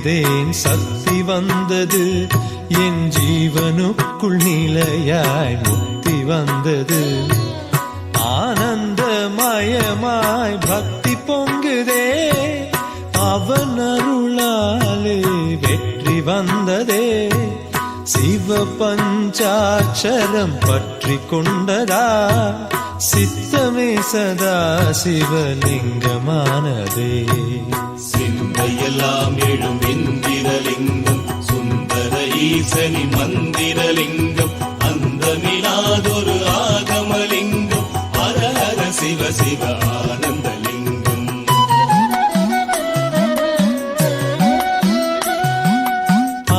தெளிந்தேன் சக்தி வந்தது என் ஜீவனுக்குள் நிலையாய் முக்தி வந்தது ஆனந்தமயமாய் பக்தி பொங்குதே அவன் அருளாலே வெற்றி வந்ததே சிவ பஞ்சாட்சரம் பற்றி கொண்டதா சித்தமே சதா சிவலிங்கமானதே சிந்தையெல்லாம் எழும் இந்திரலிங்கம் சுந்தர ஈசனி மந்திரலிங்கம் அந்தமிலாதொரு ஆகமலிங்கம் ஹர ஹர சிவ சிவ ஆனந்தலிங்கம்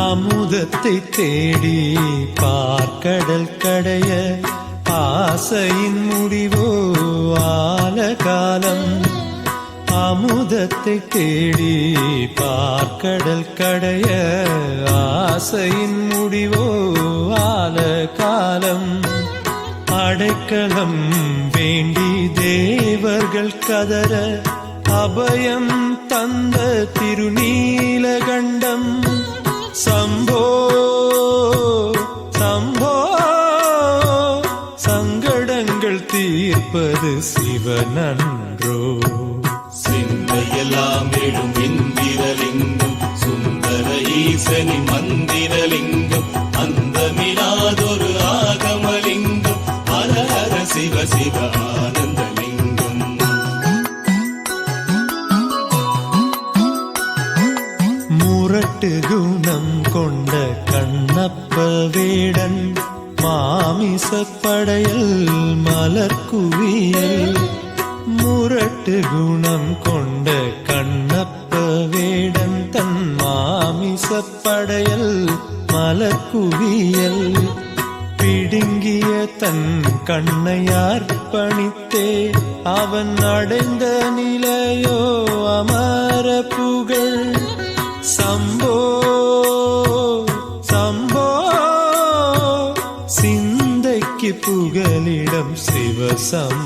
அமுதத்தை தேடி பார்க்கடல் கடைய ஆசையின் முடிவோ ஆலகாலம் அமுதத்தை தேடி பார்க்கடல் கடைய ஆசையின் முடிவோ ஆலகாலம் அடைக்கலம் வேண்டி தேவர்கள் கதற அபயம் தந்த திருநீலகண்டம் சம்போ சம்போ சங்கடங்கள் தீர்ப்பது சிவனன்றோ சிந்தையெல்லாம் எழும் இந்திரலிங்கம் சுந்தர ஈசனி மந்திரலிங்கம் அந்தமிலாதொரு ஆகமலிங்கம் ஹர ஹர சிவ சிவ ஆனந்தலிங்கம் முரட்டு குணம் கொண்ட கண்ணப்ப வேடன் மாமிசப்படையல் மலர் குவியல் முரட்டு குணம் கொண்ட கண்ணப்ப வேடன் தன் மாமிசப்படையல் மலர் குவியல் பிடுங்கிய தன் கண்ணையார் பணித்தே அவன் அடைந்த நிலையோ அமர புகழ் சம்போ சம்போ சிந்தைக்கு புகலிடம் சிவசம்